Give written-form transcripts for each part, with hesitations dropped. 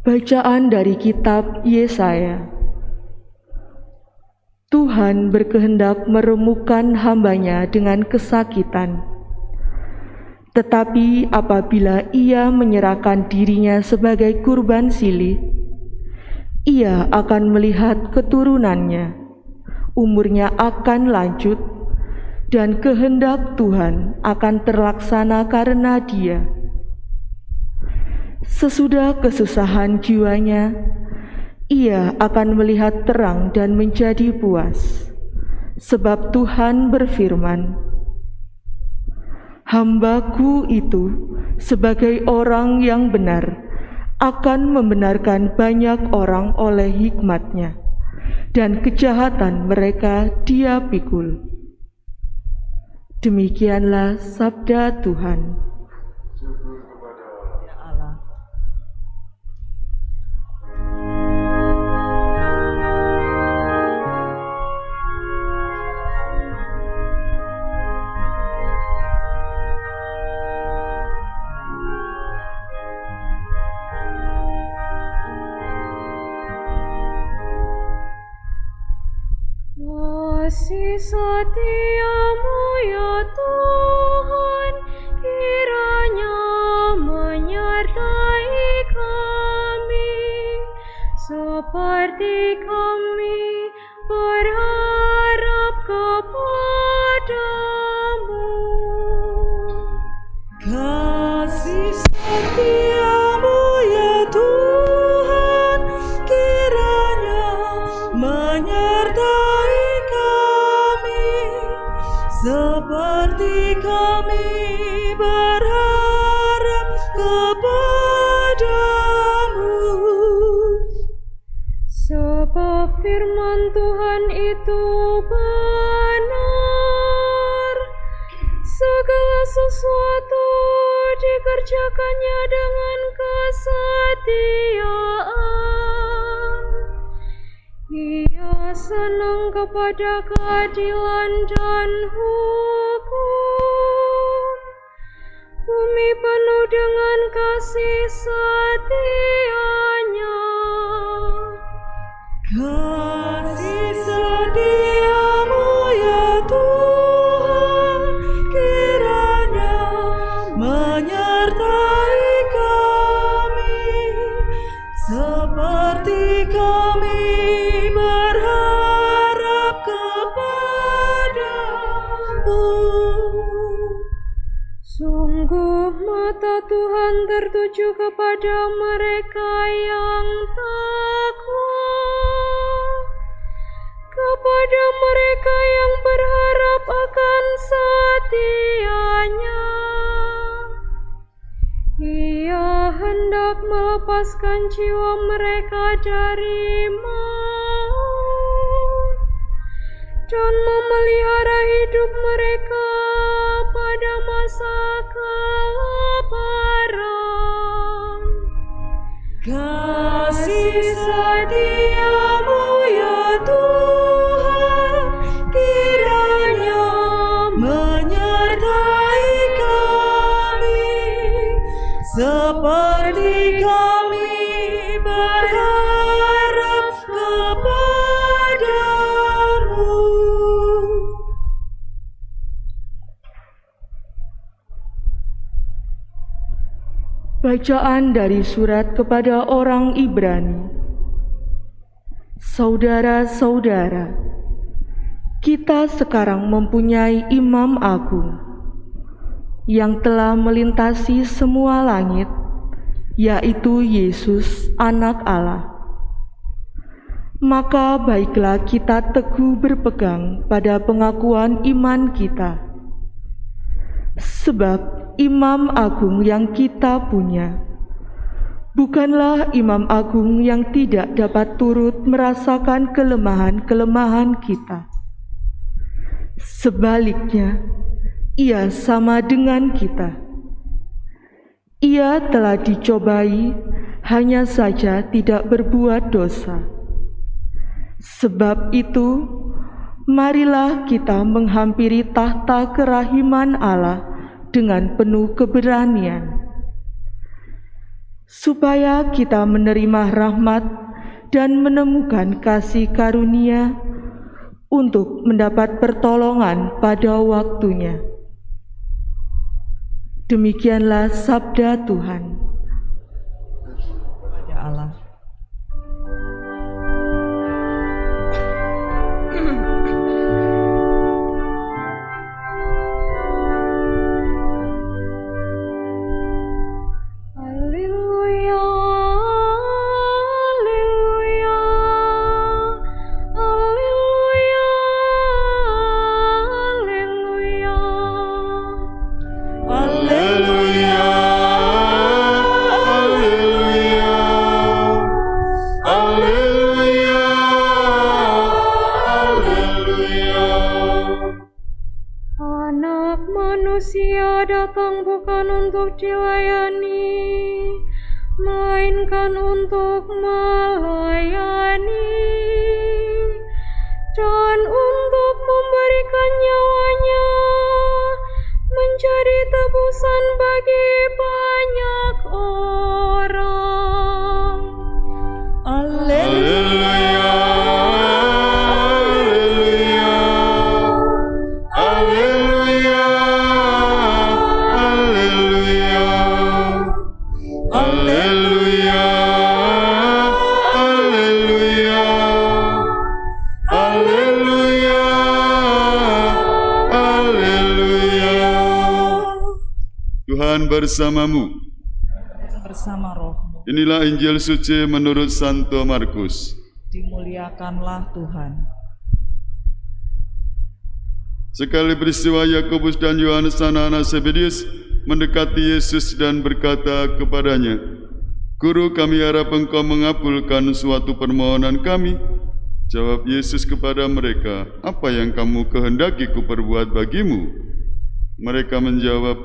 Bacaan dari kitab Yesaya. Tuhan berkehendak meremukkan hamba-Nya dengan kesakitan. Tetapi apabila Ia menyerahkan dirinya sebagai kurban silih, Ia akan melihat keturunannya, umurnya akan lanjut, dan kehendak Tuhan akan terlaksana karena dia. Sesudah kesusahan jiwanya, ia akan melihat terang dan menjadi puas, sebab Tuhan berfirman, "Hamba-Ku itu sebagai orang yang benar akan membenarkan banyak orang oleh hikmat-Nya, dan kejahatan mereka Dia pikul." Demikianlah sabda Tuhan. Kasih setia-Mu ya Tuhan, kiranya menyertai kami, seperti kami berharap kepada-Mu. Kasih setia-Mu ya Tuhan, kiranya menyertai seperti kami berharap kepada-Mu. Sebab firman Tuhan itu benar, segala sesuatu dikerjakannya dengan kesetiaan. Ia senang kepada keadilan dan hukum. Bumi penuh dengan kasih setia-Nya. Kasih setia-Mu ya Tuhan, kiranya menyertai kami, seperti kami berharap kepada-Mu. Sungguh mata Tuhan tertuju kepada mereka yang takwa, kepada mereka yang berharap akan setia-Nya. Ia hendak melepaskan jiwa mereka dari maut dan memelihara hidup mereka pada masa kelaparan. Kasih setia-Mu ya Tuhan, kiranya menyertai kami, seperti kami berharap kepada-Mu. Bacaan dari surat kepada orang Ibrani. Saudara-saudara, kita sekarang mempunyai Imam Agung yang telah melintasi semua langit, yaitu Yesus, Anak Allah. Maka baiklah kita teguh berpegang pada pengakuan iman kita. Sebab Imam Agung yang kita punya bukanlah Imam Agung yang tidak dapat turut merasakan kelemahan-kelemahan kita. Sebaliknya, Ia sama dengan kita. Ia telah dicobai, hanya saja tidak berbuat dosa. Sebab itu, marilah kita menghampiri tahta kerahiman Allah dengan penuh keberanian. supaya kita menerima rahmat dan menemukan kasih karunia untuk mendapat pertolongan pada waktunya. Demikianlah sabda Tuhan. Pada Allah. Haleluya, haleluya, haleluya, haleluya. Haleluya, haleluya, haleluya, haleluya. Anak manusia datang bukan untuk dilayani, melainkan untuk melayani dan untuk memberikan nyawanya menjadi tebusan bagi banyak orang. Haleluya, haleluya, haleluya, haleluya, haleluya, haleluya, haleluya. Tuhan bersamamu. Bersama rohmu, Inilah Injil suci menurut Santo Markus. dimuliakanlah Tuhan. Sekali peristiwa Yakobus dan Yohanes anak-anak Zebedius mendekati Yesus dan berkata kepadanya, "Guru, kami harap engkau mengabulkan suatu permohonan kami." Jawab Yesus kepada mereka, "Apa yang kamu kehendaki kuperbuat bagimu?" Mereka menjawab,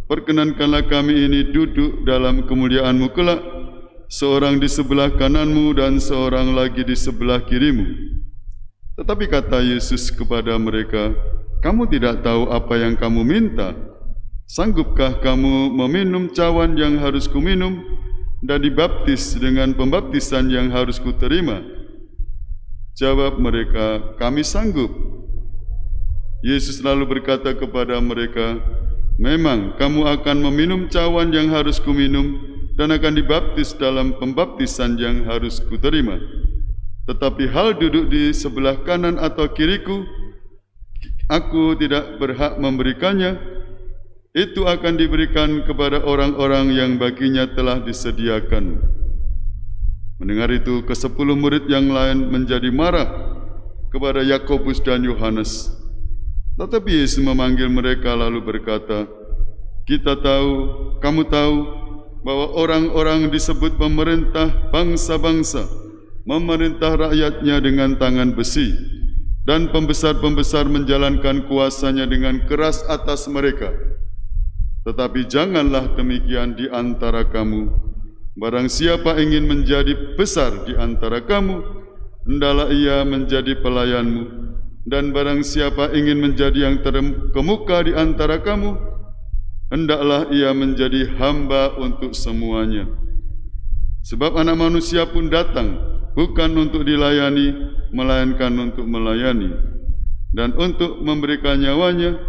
"Perkenankanlah kami ini duduk dalam kemuliaan-Mu kelak, seorang di sebelah kananmu dan seorang lagi di sebelah kirimu." Tetapi kata Yesus kepada mereka, "Kamu tidak tahu apa yang kamu minta. Sanggupkah kamu meminum cawan yang harus kuminum dan dibaptis dengan pembaptisan yang harus kuterima?" Jawab mereka, "Kami sanggup." Yesus lalu berkata kepada mereka, "Memang kamu akan meminum cawan yang harus kuminum dan akan dibaptis dalam pembaptisan yang harus kuterima. Tetapi hal duduk di sebelah kanan atau kiriku, aku tidak berhak memberikannya. Itu akan diberikan kepada orang-orang yang baginya telah disediakan." Mendengar itu, ke-10 murid yang lain menjadi marah kepada Yakobus dan Yohanes. Tetapi Yesus memanggil mereka lalu berkata, "Kamu tahu bahwa orang-orang disebut pemerintah bangsa-bangsa memerintah rakyatnya dengan tangan besi, dan pembesar-pembesar menjalankan kuasanya dengan keras atas mereka. Tetapi janganlah demikian di antara kamu. Barang siapa ingin menjadi besar di antara kamu, hendaklah ia menjadi pelayanmu. Dan barang siapa ingin menjadi yang terkemuka di antara kamu, hendaklah ia menjadi hamba untuk semuanya. Sebab Anak Manusia pun datang bukan untuk dilayani, melainkan untuk melayani, dan untuk memberikan nyawanya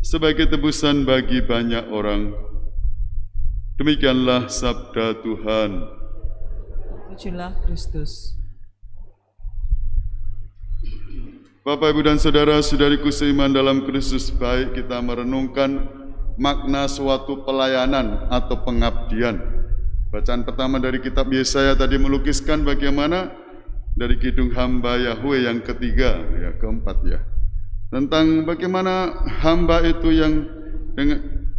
sebagai tebusan bagi banyak orang." Demikianlah sabda Tuhan. Pujilah Kristus. Bapak, Ibu, dan saudara-saudariku seiman dalam Kristus, baik kita merenungkan makna suatu pelayanan atau pengabdian. Bacaan pertama dari kitab Yesaya tadi melukiskan bagaimana dari kidung hamba Yahweh yang ketiga, keempat tentang bagaimana hamba itu yang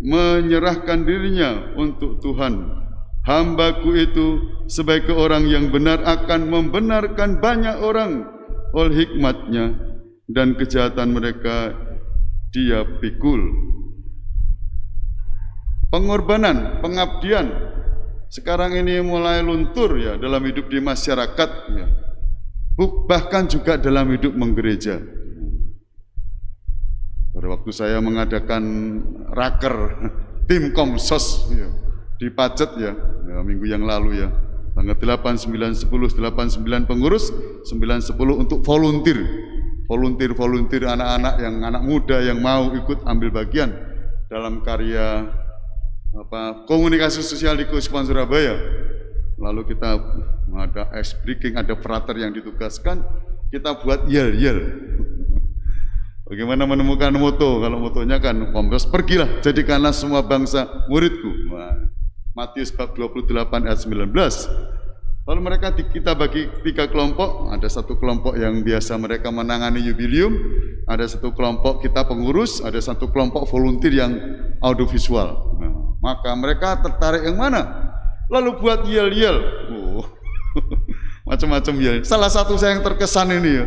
menyerahkan dirinya untuk Tuhan. Hambaku itu sebagai orang yang benar akan membenarkan banyak orang oleh hikmat-Nya, dan kejahatan mereka Dia pikul. Pengorbanan, pengabdian sekarang ini mulai luntur dalam hidup di masyarakat, bahkan juga dalam hidup menggereja. Pada waktu saya mengadakan raker tim Komsos di Pacet ya, minggu yang lalu ya. Tanggal 8, 9, 10, 8, 9 pengurus, 9, 10 untuk volunteer. Volunteer anak-anak yang anak muda yang mau ikut ambil bagian dalam karya komunikasi sosial di Keuskupan Surabaya. Lalu kita ada ice breaking, ada frater yang ditugaskan, kita buat yel-yel. Bagaimana menemukan moto? Kalau motonya kan Kompos, pergilah jadikanlah semua bangsa muridku. Matius bab 28 ayat 19. Lalu kita bagi 3 kelompok. Ada satu kelompok yang biasa mereka menangani jubilium, ada satu kelompok kita pengurus, ada satu kelompok volunteer yang audiovisual. Maka mereka tertarik yang mana? Lalu buat yel-yel. Macam-macam yel. Salah satu saya yang terkesan ini ya.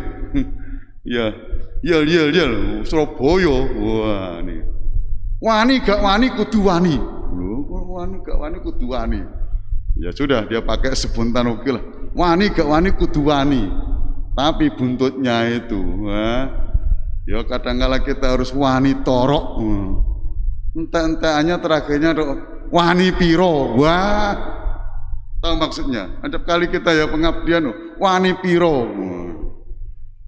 Ya, yel. Surabaya. Wah, nih. Wani gak wani kudu wani. Wani gak wani kudu wani. Ya sudah, dia pakai spontan oke lah. Wani gak wani kudu wani. Tapi buntutnya itu, ya kadang-kala kita harus wani torok. Entah-entahnya terakhirnya wani piro. Wah, tahu maksudnya? Ada kali kita ya pengabdian wani piro.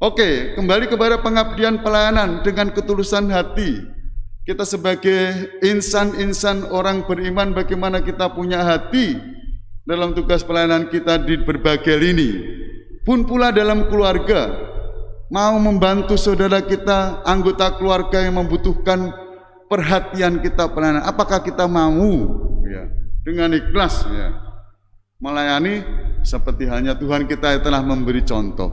Oke, kembali kepada pengabdian pelayanan dengan ketulusan hati. Kita sebagai insan-insan orang beriman, bagaimana kita punya hati dalam tugas pelayanan kita di berbagai lini. Pun pula dalam keluarga, mau membantu saudara kita, anggota keluarga yang membutuhkan perhatian kita pelayanan. Apakah kita mau ya, dengan ikhlas ya, melayani seperti halnya Tuhan kita yang telah memberi contoh,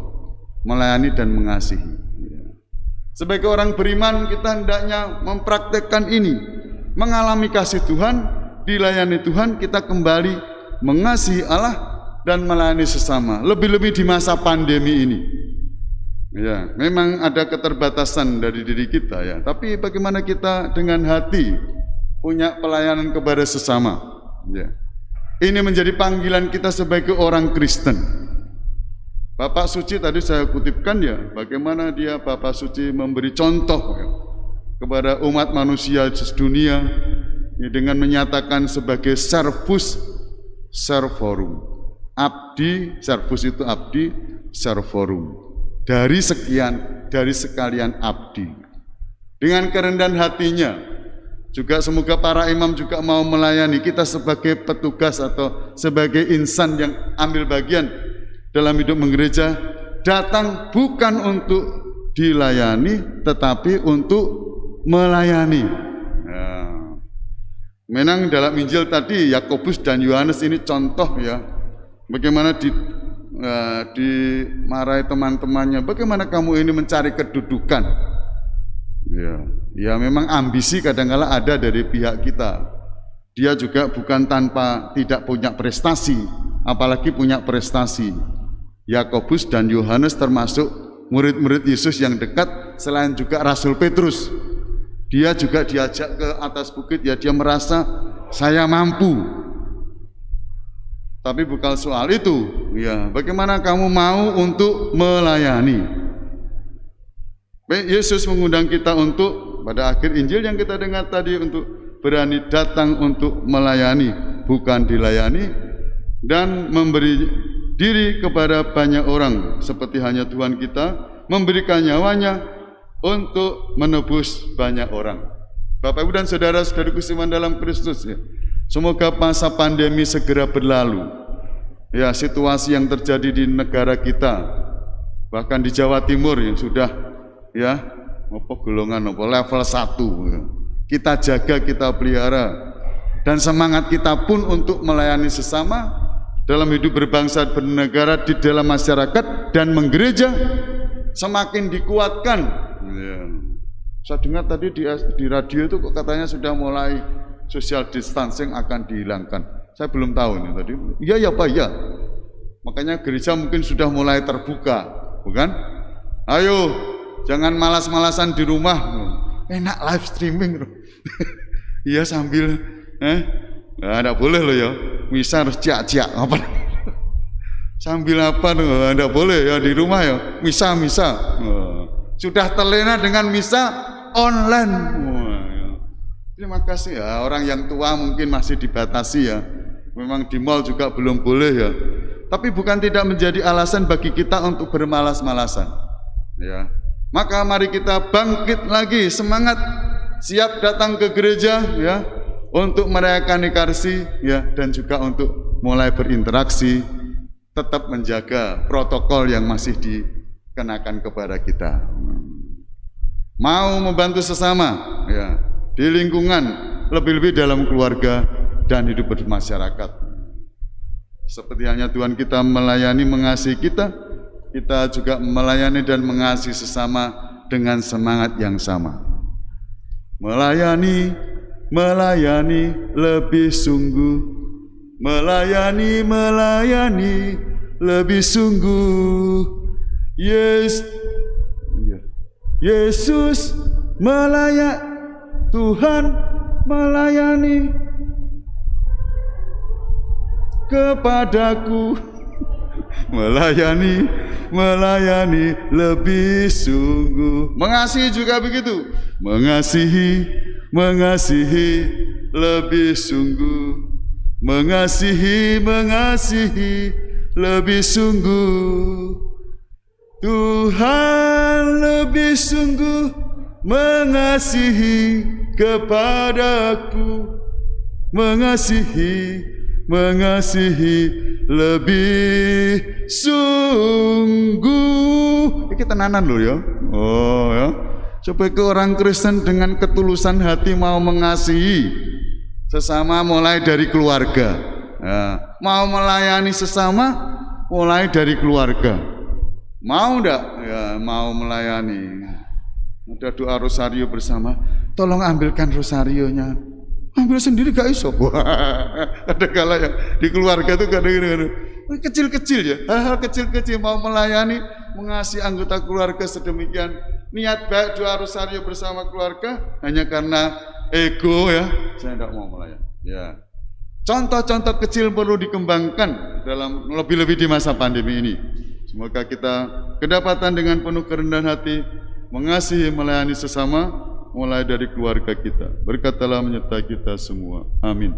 melayani dan mengasihi. Sebagai orang beriman kita hendaknya mempraktekkan ini, mengalami kasih Tuhan, dilayani Tuhan, kita kembali mengasihi Allah dan melayani sesama. Lebih-lebih di masa pandemi ini. Ya, memang ada keterbatasan dari diri kita ya, tapi bagaimana kita dengan hati punya pelayanan kepada sesama. Ya. Ini menjadi panggilan kita sebagai orang Kristen. Bapak Suci tadi saya kutipkan ya, bagaimana dia Bapak Suci memberi contoh ya, kepada umat manusia sedunia ya, dengan menyatakan sebagai servus servorum. Abdi, servus itu abdi, servorum. Dari sekalian abdi. Dengan kerendahan hatinya, juga semoga para imam juga mau melayani kita sebagai petugas atau sebagai insan yang ambil bagian dalam hidup menggereja, datang bukan untuk dilayani tetapi untuk melayani. Nah, memang dalam Injil tadi Yakobus dan Yohanes ini contoh ya, bagaimana dimarahi teman-temannya, bagaimana kamu ini mencari kedudukan. Ya memang ambisi kadang-kala ada dari pihak kita. Dia juga bukan tanpa tidak punya prestasi, apalagi punya prestasi. Yakobus dan Yohanes termasuk murid-murid Yesus yang dekat, selain juga Rasul Petrus. Dia juga diajak ke atas bukit ya, dia merasa saya mampu. Tapi bukan soal itu, ya. Bagaimana kamu mau untuk melayani? Yesus mengundang kita untuk pada akhir Injil yang kita dengar tadi untuk berani datang untuk melayani, bukan dilayani, dan memberi diri kepada banyak orang seperti hanya Tuhan kita memberikan nyawanya untuk menebus banyak orang. Bapak Ibu dan saudara-saudariku seiman dalam Kristus ya. Semoga masa pandemi segera berlalu. Ya, situasi yang terjadi di negara kita, bahkan di Jawa Timur yang sudah ya golongan level 1 ya. Kita jaga, kita pelihara, dan semangat kita pun untuk melayani sesama dalam hidup berbangsa bernegara di dalam masyarakat dan menggereja semakin dikuatkan. Ya. Saya dengar tadi di radio itu kok katanya sudah mulai social distancing akan dihilangkan. Saya belum tahu nih tadi. Iya ya Pak ya. Makanya gereja mungkin sudah mulai terbuka, bukan? Ayo, jangan malas-malasan di rumah. Enak live streaming. Iya sambil nah, enggak boleh loh ya. Misa harus ciak-ciak apa? Sambil apa tuh? Enggak boleh ya di rumah ya. Misa. Sudah terlena dengan misa online. Terima kasih ya, orang yang tua mungkin masih dibatasi ya. memang di mall juga belum boleh ya. Tapi bukan tidak menjadi alasan bagi kita untuk bermalas-malasan. Ya. Maka mari kita bangkit lagi, semangat, siap datang ke gereja ya, untuk merayakan Ekaristi ya, dan juga untuk mulai berinteraksi, tetap menjaga protokol yang masih dikenakan kepada kita. Mau membantu sesama ya, di lingkungan, lebih-lebih dalam keluarga dan hidup bermasyarakat. Seperti halnya Tuhan kita melayani, mengasihi kita, kita juga melayani dan mengasihi sesama dengan semangat yang sama. Melayani, melayani lebih sungguh, melayani, melayani lebih sungguh. Yesus melayani, Tuhan melayani kepadaku, melayani, melayani lebih sungguh. Mengasihi juga begitu, mengasihi, mengasihi lebih sungguh, mengasihi, mengasihi lebih sungguh. Tuhan lebih sungguh mengasihi kepadaku, mengasihi, mengasihi lebih sungguh. Ini tenanan loh ya. Oh ya. Coba ke orang Kristen dengan ketulusan hati mau mengasihi sesama mulai dari keluarga. Ya. Mau melayani sesama mulai dari keluarga. Mau enggak? Ya, mau melayani. Ada doa rosario bersama. Tolong ambilkan rosarionya. Ambil sendiri gak iso. Ada kala ya di keluarga itu kadang-kadang kecil-kecil ya, hal-hal kecil-kecil mau melayani, mengasihi anggota keluarga sedemikian, niat baik doa rosario bersama keluarga, hanya karena ego ya, saya tidak mau melayani. Ya, contoh-contoh kecil perlu dikembangkan dalam lebih-lebih di masa pandemi ini. Semoga kita kedapatan dengan penuh kerendahan hati mengasihi, melayani sesama, mulai dari keluarga kita. Berkatalah menyertai kita semua. Amin.